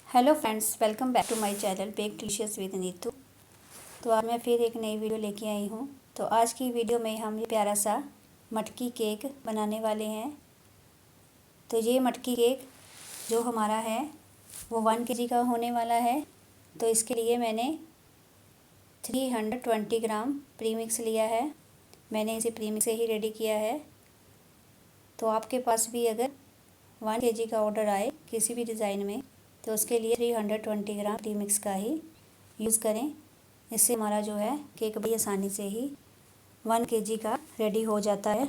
Hello friends, welcome back to my channel bake delicious with Neetu. तो आज मैं फिर एक नई वीडियो लेके आई हूँ। तो आज की वीडियो में हम ये प्यारा सा मटकी केक बनाने वाले हैं। तो ये मटकी केक जो हमारा है वो 1 केजी का होने वाला है। तो इसके लिए मैंने 320 ग्राम प्रीमिक्स लिया है। मैंने इसे प्रीमिक्स से ही रेडी किया है। तो आपके पास भी अगर 1 केजी का ऑर्डर आए किसी भी डिज़ाइन में तो उसके लिए 320 ग्राम प्रीमिक्स का ही यूज़ करें। इससे हमारा जो है केक बड़ी आसानी से ही 1 केजी का रेडी हो जाता है।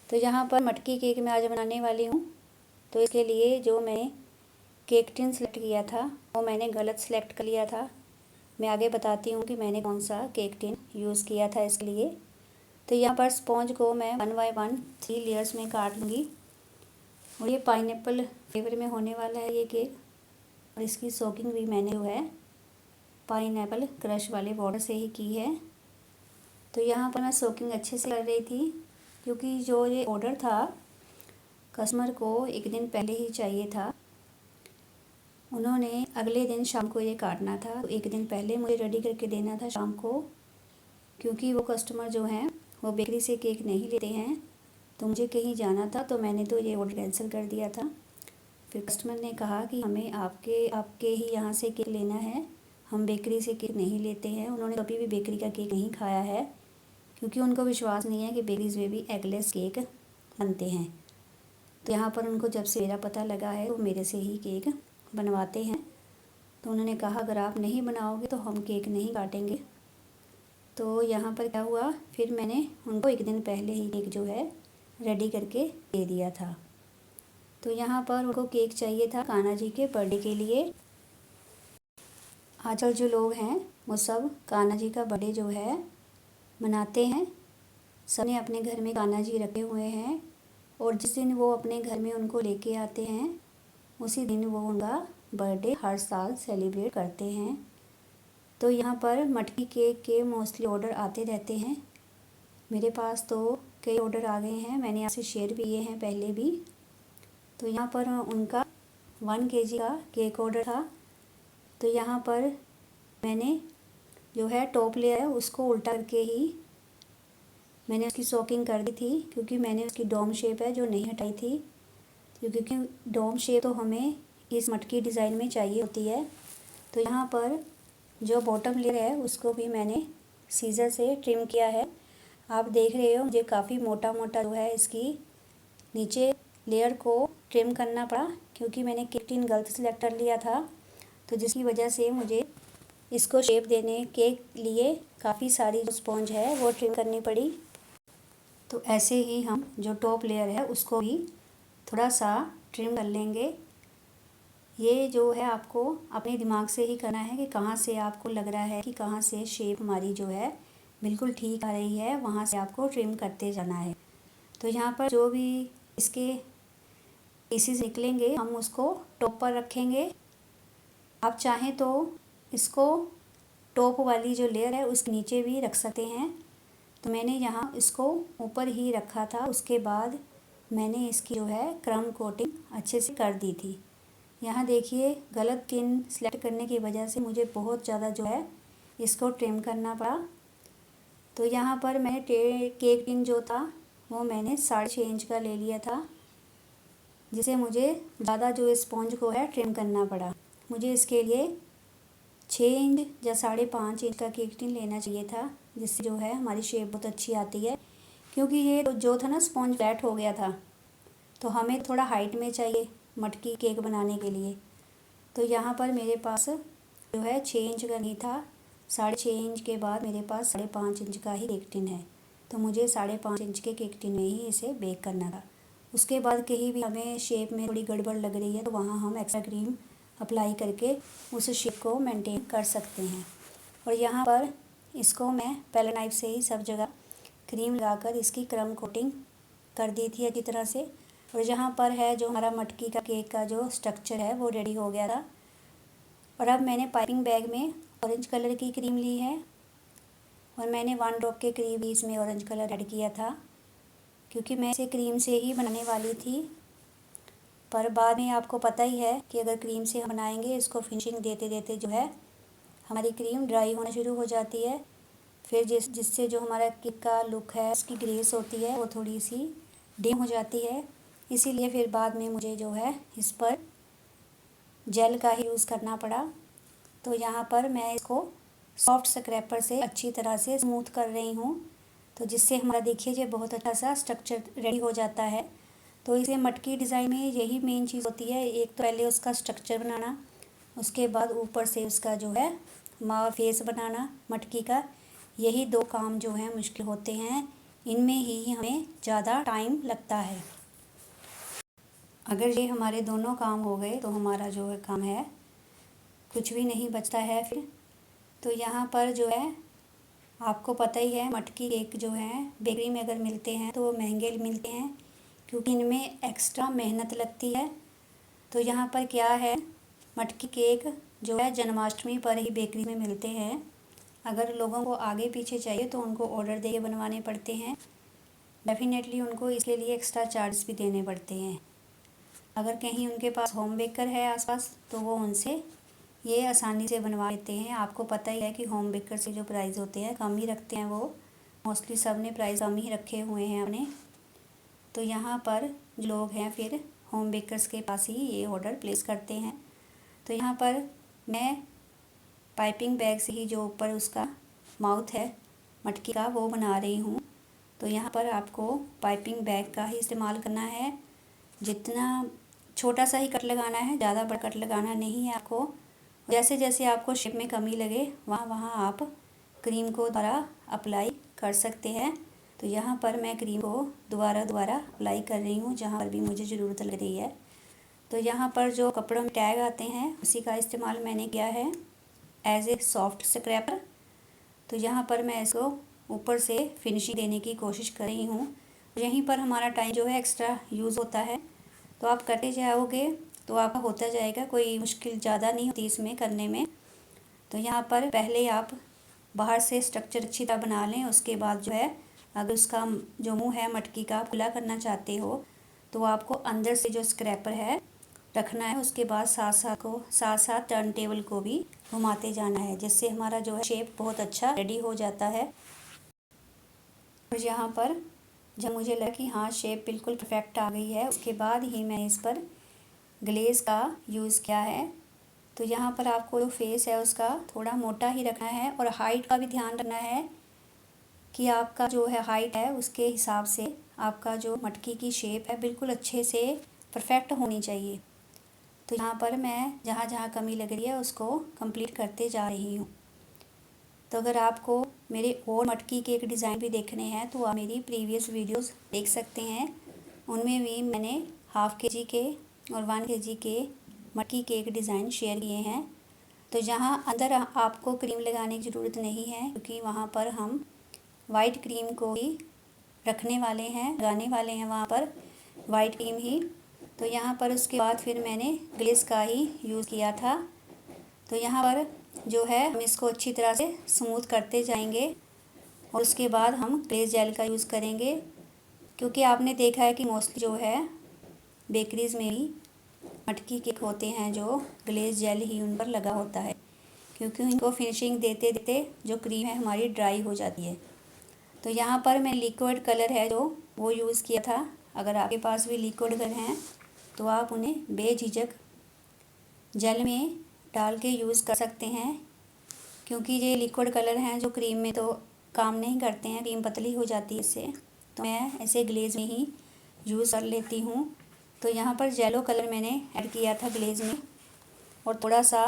तो यहाँ पर मटकी केक मैं आज बनाने वाली हूँ। तो इसके लिए जो मैंने केक टिन सेलेक्ट किया था वो मैंने गलत सेलेक्ट कर लिया था। मैं आगे बताती हूँ कि मैंने कौन सा केक टिन यूज़ किया था इसके लिए। तो यहाँ पर स्पॉन्ज को मैं 1 बाय 1 3 लेयर्स में काट लूँगी। और ये पाइनएप्पल फ्लेवर में होने वाला है ये केक। और इसकी सोकिंग भी मैंने जो है पाइनएप्पल क्रश वाले वाटर से ही की है। तो यहाँ पर मैं सोकिंग अच्छे से कर रही थी क्योंकि जो ये ऑर्डर था कस्टमर को एक दिन पहले ही चाहिए था। उन्होंने अगले दिन शाम को ये काटना था। तो एक दिन पहले मुझे रेडी करके देना था शाम को, क्योंकि वो कस्टमर जो हैं वो बेकरी से केक नहीं लेते हैं। तो मुझे कहीं जाना था तो मैंने तो ये ऑर्डर कैंसिल कर दिया था। फिर कस्टमर ने कहा कि हमें आपके ही यहाँ से केक लेना है, हम बेकरी से केक नहीं लेते हैं। उन्होंने कभी भी बेकरी का केक नहीं खाया है क्योंकि उनको विश्वास नहीं है कि बेकरीज में भी एगलेस केक बनते हैं। तो यहाँ पर उनको जब से मेरा पता लगा है वो मेरे से ही केक बनवाते हैं। तो उन्होंने कहा अगर आप नहीं बनाओगे तो हम केक नहीं काटेंगे। तो यहाँ पर क्या हुआ, फिर मैंने उनको एक दिन पहले ही केक जो है रेडी करके दे दिया था। तो यहाँ पर उनको केक चाहिए था कान्हा जी के बर्थडे के लिए। आजकल जो लोग हैं वो सब कान्हा जी का बर्थडे जो है मनाते हैं। सबने अपने घर में कान्हा जी रखे हुए हैं और जिस दिन वो अपने घर में उनको लेके आते हैं उसी दिन वो उनका बर्थडे हर साल सेलिब्रेट करते हैं। तो यहाँ पर मटकी केक के मोस्टली ऑर्डर आते रहते हैं। मेरे पास तो कई ऑर्डर आ गए हैं, मैंने आपसे शेयर भी किए हैं पहले भी। तो यहाँ पर उनका 1 केजी का केक ऑर्डर था। तो यहाँ पर मैंने जो है टॉप लेयर है उसको उल्टा करके ही मैंने उसकी सोकिंग कर दी थी, क्योंकि मैंने उसकी डोम शेप है जो नहीं हटाई थी। क्योंकि डोम शेप तो हमें इस मटकी डिज़ाइन में चाहिए होती है। तो यहाँ पर जो बॉटम लेयर है उसको भी मैंने सीज़र से ट्रिम किया है। आप देख रहे हो मुझे काफ़ी मोटा मोटा जो है इसकी नीचे लेयर को ट्रिम करना पड़ा, क्योंकि मैंने केक टिन गलत सेलेक्ट कर लिया था। तो जिसकी वजह से मुझे इसको शेप देने के लिए काफ़ी सारी जो स्पॉन्ज है वो ट्रिम करनी पड़ी। तो ऐसे ही हम जो टॉप लेयर है उसको भी थोड़ा सा ट्रिम कर लेंगे। ये जो है आपको अपने दिमाग से ही करना है कि कहाँ से आपको लग रहा है कि कहाँ से शेप हमारी जो है बिल्कुल ठीक आ रही है, वहाँ से आपको ट्रिम करते जाना है। तो यहाँ पर जो भी इसके पीसेस निकलेंगे हम उसको टॉप पर रखेंगे। आप चाहें तो इसको टॉप वाली जो लेयर है उसके नीचे भी रख सकते हैं। तो मैंने यहाँ इसको ऊपर ही रखा था, उसके बाद मैंने इसकी जो है क्रम कोटिंग अच्छे से कर दी थी। यहाँ देखिए गलत टिन सेलेक्ट करने की वजह से मुझे बहुत ज़्यादा जो है इसको ट्रिम करना पड़ा। तो यहाँ पर मैं केक टिन जो था वो मैंने 6.5 इंच का ले लिया था, जिसे मुझे ज़्यादा जो स्पॉन्ज को है ट्रिम करना पड़ा। मुझे इसके लिए 6 इंच या 5.5 इंच का केक टिन लेना चाहिए था, जिससे जो है हमारी शेप बहुत अच्छी आती है। क्योंकि ये जो था ना स्पॉन्ज फ्लैट हो गया था, तो हमें थोड़ा हाइट में चाहिए मटकी केक बनाने के लिए। तो यहाँ पर मेरे पास जो है 6 इंच का नहीं था, 6.5 इंच के बाद मेरे पास 5.5 इंच का ही केक टिन है। तो मुझे 5.5 इंच के केक टिन में ही इसे बेक करना था। उसके बाद कहीं भी हमें शेप में थोड़ी गड़बड़ लग रही है तो वहाँ हम एक्स्ट्रा क्रीम अप्लाई करके उस शेप को मेंटेन कर सकते हैं। और यहाँ पर इसको मैं पेलन नाइफ से ही सब जगह क्रीम लगाकर इसकी क्रम कोटिंग कर दी थी अच्छी तरह से। और यहाँ पर है जो हमारा मटकी का केक का जो स्ट्रक्चर है वो रेडी हो गया था। और अब मैंने पाइपिंग बैग में ऑरेंज कलर की क्रीम ली है और मैंने 1 ड्रॉप के करीब ही इसमें ऑरेंज कलर ऐड किया था, क्योंकि मैं इसे क्रीम से ही बनाने वाली थी। पर बाद में आपको पता ही है कि अगर क्रीम से हम बनाएंगे, इसको फिनिशिंग देते देते जो है हमारी क्रीम ड्राई होना शुरू हो जाती है। फिर जिससे जो हमारा केक का लुक है, उसकी ग्रेस होती है, वो थोड़ी सी डिम हो जाती है। इसीलिए फिर बाद में मुझे जो है इस पर जेल का ही यूज़ करना पड़ा। तो यहाँ पर मैं इसको सॉफ्ट स्क्रैपर से अच्छी तरह से स्मूथ कर रही हूँ, तो जिससे हमारा देखिए ये बहुत अच्छा सा स्ट्रक्चर रेडी हो जाता है। तो इसे मटकी डिज़ाइन में यही मेन चीज़ होती है, एक तो पहले उसका स्ट्रक्चर बनाना, उसके बाद ऊपर से उसका जो है फेस बनाना मटकी का। यही दो काम जो हैं मुश्किल होते हैं, इनमें ही हमें ज़्यादा टाइम लगता है। अगर ये हमारे दोनों काम हो गए तो हमारा जो है काम है कुछ भी नहीं बचता है फिर। तो यहाँ पर जो है आपको पता ही है, मटकी केक जो है बेकरी में अगर मिलते हैं तो वो महंगे मिलते हैं, क्योंकि इनमें एक्स्ट्रा मेहनत लगती है। तो यहाँ पर क्या है, मटकी केक जो है जन्माष्टमी पर ही बेकरी में मिलते हैं। अगर लोगों को आगे पीछे चाहिए तो उनको ऑर्डर दे के बनवाने पड़ते हैं। डेफिनेटली उनको इसके लिए एक्स्ट्रा चार्ज भी देने पड़ते हैं। अगर कहीं उनके पास होम बेकर है आसपास तो वो उनसे ये आसानी से बनवा लेते हैं। आपको पता ही है कि होम बेकर से जो प्राइस होते हैं कम ही रखते हैं, वो मोस्टली सब ने प्राइस कम ही रखे हुए हैं अपने। तो यहाँ पर जो लोग हैं फिर होम बेकर्स के पास ही ये ऑर्डर प्लेस करते हैं। तो यहाँ पर मैं पाइपिंग बैग से ही जो ऊपर उसका माउथ है मटकी का वो बना रही हूँ। तो यहाँ पर आपको पाइपिंग बैग का ही इस्तेमाल करना है। जितना छोटा सा ही कट लगाना है, ज़्यादा बड़ा कट लगाना नहीं है आपको। जैसे जैसे आपको शेप में कमी लगे वहाँ वहाँ आप क्रीम को दोबारा अप्लाई कर सकते हैं। तो यहाँ पर मैं क्रीम को दोबारा अप्लाई कर रही हूँ जहाँ पर भी मुझे ज़रूरत लग रही है। तो यहाँ पर जो कपड़ों में टैग आते हैं उसी का इस्तेमाल मैंने किया है एज ए सॉफ्ट स्क्रैपर। तो यहाँ पर मैं इसको ऊपर से फिनिशिंग देने की कोशिश कर रही हूँ। यहीं पर हमारा टाइम जो है एक्स्ट्रा यूज़ होता है, तो आप करते जाओगे तो आपका होता जाएगा, कोई मुश्किल ज़्यादा नहीं होती इसमें करने में। तो यहाँ पर पहले आप बाहर से स्ट्रक्चर अच्छी तरह बना लें, उसके बाद जो है अगर उसका जो मुंह है मटकी का खुला करना चाहते हो तो आपको अंदर से जो स्क्रैपर है रखना है। उसके बाद साथ साथ टर्न टेबल को भी घुमाते जाना है, जिससे हमारा जो है शेप बहुत अच्छा रेडी हो जाता है। और यहाँ पर जब मुझे लगा कि हाँ शेप बिल्कुल परफेक्ट आ गई है, उसके बाद ही मैं इस पर ग्लेस का यूज़ किया है। तो यहाँ पर आपको जो फेस है उसका थोड़ा मोटा ही रखना है, और हाइट का भी ध्यान रखना है कि आपका जो है हाइट है उसके हिसाब से आपका जो मटकी की शेप है बिल्कुल अच्छे से परफेक्ट होनी चाहिए। तो यहाँ पर मैं जहाँ जहाँ कमी लग रही है उसको कंप्लीट करते जा रही हूँ। तो अगर आपको मेरे और मटकी केक डिज़ाइन भी देखने हैं तो आप मेरी प्रीवियस वीडियोस देख सकते हैं। उनमें भी मैंने ½ kg के और 1 kg के मटकी केक डिज़ाइन शेयर किए हैं। तो जहाँ अंदर आपको क्रीम लगाने की ज़रूरत नहीं है, क्योंकि वहाँ पर हम वाइट क्रीम को ही रखने वाले हैं, लगाने वाले हैं वहाँ पर वाइट क्रीम ही। तो यहाँ पर उसके बाद फिर मैंने ग्लेस का ही यूज़ किया था। तो यहाँ पर जो है हम इसको अच्छी तरह से स्मूथ करते जाएंगे, और उसके बाद हम ग्लेस जेल का यूज़ करेंगे, क्योंकि आपने देखा है कि मोस्टली जो है बेकरीज़ में ही मटकी केक होते हैं जो ग्लेस जेल ही उन पर लगा होता है, क्योंकि इनको फिनिशिंग देते देते जो क्रीम है हमारी ड्राई हो जाती है। तो यहाँ पर मैं लिक्विड कलर है जो वो यूज़ किया था। अगर आपके पास भी लिक्विड कलर हैं तो आप उन्हें बेझिझक जेल में डाल के यूज़ कर सकते हैं, क्योंकि ये लिक्विड कलर हैं जो क्रीम में तो काम नहीं करते हैं, क्रीम पतली हो जाती है इससे। तो मैं ऐसे ग्लेज़ में ही यूज़ कर लेती हूँ। तो यहाँ पर येलो कलर मैंने ऐड किया था ग्लेज़ में, और थोड़ा सा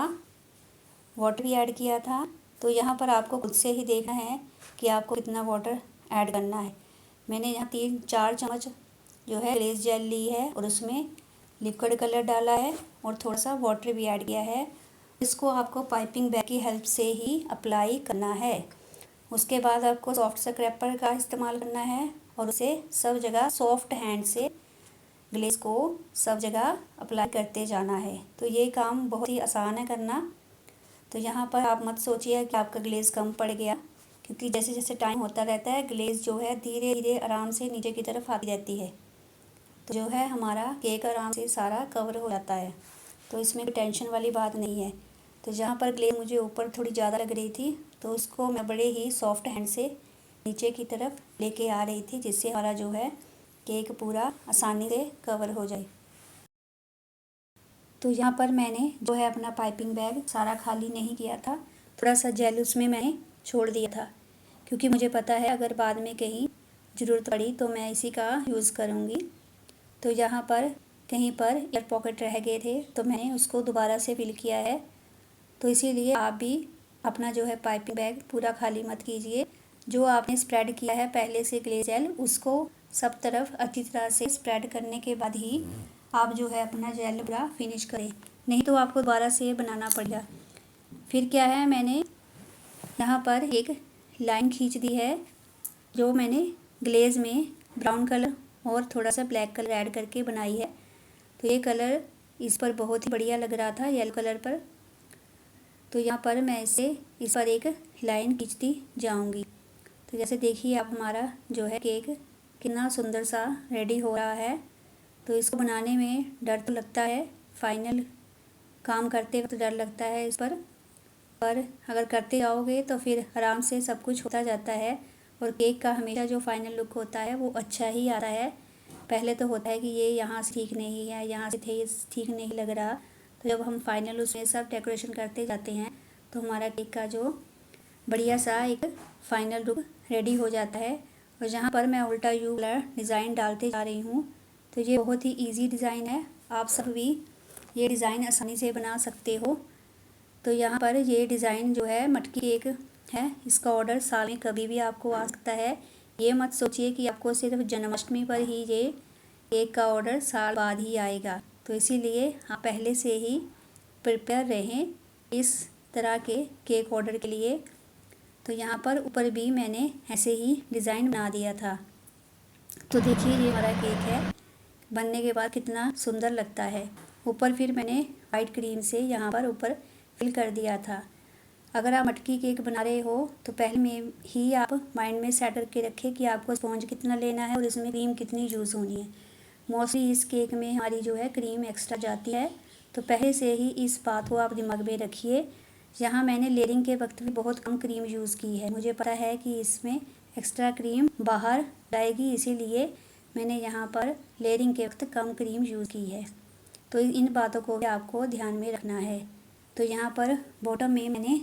वाटर भी ऐड किया था। तो यहाँ पर आपको खुद से ही देखना है कि आपको कितना वाटर ऐड करना है। मैंने यहाँ 3-4 चम्मच जो है ग्लेस जेल ली है, और उसमें लिक्विड कलर डाला है और थोड़ा सा वाटर भी ऐड किया है। इसको आपको पाइपिंग बैग की हेल्प से ही अप्लाई करना है। उसके बाद आपको सॉफ्ट स्क्रैपर का इस्तेमाल करना है, और उसे सब जगह सॉफ्ट हैंड से ग्लेस को सब जगह अप्लाई करते जाना है। तो ये काम बहुत ही आसान है करना। तो यहाँ पर आप मत सोचिए कि आपका ग्लेस कम पड़ गया, क्योंकि जैसे जैसे टाइम होता रहता है ग्लेस जो है धीरे धीरे आराम से नीचे की तरफ आती रहती है। तो जो है हमारा केक आराम से सारा कवर हो जाता है। तो इसमें कोई टेंशन वाली बात नहीं है। तो जहाँ पर ग्लेज मुझे ऊपर थोड़ी ज़्यादा लग रही थी तो उसको मैं बड़े ही सॉफ्ट हैंड से नीचे की तरफ लेके आ रही थी, जिससे हमारा जो है केक पूरा आसानी से कवर हो जाए। तो यहाँ पर मैंने जो है अपना पाइपिंग बैग सारा खाली नहीं किया था, थोड़ा सा जेल उसमें मैंने छोड़ दिया था, क्योंकि मुझे पता है अगर बाद में कहीं ज़रूरत पड़ी तो मैं इसी का यूज़ करूँगी। तो यहाँ पर कहीं पर एयर पॉकेट रह गए थे तो मैंने उसको दोबारा से फिल किया है। तो इसीलिए आप भी अपना जो है पाइपिंग बैग पूरा खाली मत कीजिए। जो आपने स्प्रेड किया है पहले से ग्लेज जेल, उसको सब तरफ अच्छी तरह से स्प्रेड करने के बाद ही आप जो है अपना जेल पूरा फिनिश करें, नहीं तो आपको दोबारा से बनाना पड़ेगा। फिर क्या है, मैंने यहाँ पर एक लाइन खींच दी है जो मैंने ग्लेज में ब्राउन कलर और थोड़ा सा ब्लैक कलर ऐड करके बनाई है। तो ये कलर इस पर बहुत ही बढ़िया लग रहा था येलो कलर पर। तो यहाँ पर मैं इस पर एक लाइन खींचती जाऊँगी। तो जैसे देखिए आप हमारा जो है केक कितना सुंदर सा रेडी हो रहा है। तो इसको बनाने में डर तो लगता है, फाइनल काम करते वक्त डर लगता है इस पर अगर करते जाओगे तो फिर आराम से सब कुछ होता जाता है और केक का हमेशा जो फाइनल लुक होता है वो अच्छा ही आता है। पहले तो होता है कि ये यहाँ से ठीक नहीं है, यहाँ से ठीक नहीं लग रहा। तो जब हम फाइनल उसमें सब डेकोरेशन करते जाते हैं तो हमारा केक का जो बढ़िया सा एक फाइनल लुक रेडी हो जाता है। और जहाँ पर मैं उल्टा यू वाला डिज़ाइन डालते जा रही हूँ, तो ये बहुत ही इजी डिज़ाइन है, आप सब भी ये डिज़ाइन आसानी से बना सकते हो। तो यहाँ पर ये डिज़ाइन जो है मटकी केक है, इसका ऑर्डर साल में कभी भी आपको आ सकता है। ये मत सोचिए कि आपको सिर्फ जन्माष्टमी पर ही ये केक का ऑर्डर साल बाद ही आएगा। तो इसीलिए आप पहले से ही प्रिपेयर रहें इस तरह के केक ऑर्डर के लिए। तो यहाँ पर ऊपर भी मैंने ऐसे ही डिज़ाइन बना दिया था। तो देखिए ये हमारा केक है, बनने के बाद कितना सुंदर लगता है। ऊपर फिर मैंने वाइट क्रीम से यहाँ पर ऊपर फिल कर दिया था। अगर आप मटकी केक बना रहे हो तो पहले में ही आप माइंड में सेट करके रखें कि आपको स्पॉन्ज कितना लेना है और इसमें क्रीम कितनी यूज़ होनी है। मोस्टली इस केक में हमारी जो है क्रीम एक्स्ट्रा जाती है, तो पहले से ही इस बात को आप दिमाग में रखिए। यहाँ मैंने लेयरिंग के वक्त भी बहुत कम क्रीम यूज़ की है, मुझे पता है कि इसमें एक्स्ट्रा क्रीम बाहर जाएगी, इसीलिए मैंने यहाँ पर लेयरिंग के वक्त कम क्रीम यूज़ की है। तो इन बातों को भी आपको ध्यान में रखना है। तो यहाँ पर बॉटम में मैंने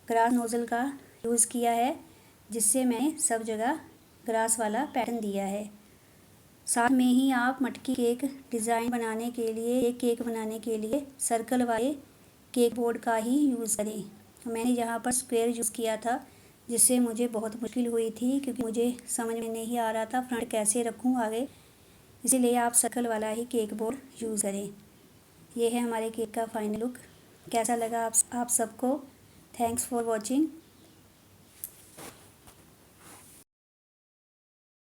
ग्रास नोज़ल का यूज़ किया है, जिससे मैंने सब जगह ग्रास वाला पैटर्न दिया है। साथ में ही आप मटकी केक डिज़ाइन बनाने के लिए, एक केक बनाने के लिए सर्कल वाले केक बोर्ड का ही यूज़ करें। मैंने यहाँ पर स्क्वायर यूज़ किया था, जिससे मुझे बहुत मुश्किल हुई थी, क्योंकि मुझे समझ में नहीं आ रहा था फ्रंट कैसे रखूँ आगे। इसीलिए आप सर्कल वाला ही केक बोर्ड यूज़ करें। ये है हमारे केक का फाइनल लुक। कैसा लगा आप सबको? Thanks for watching.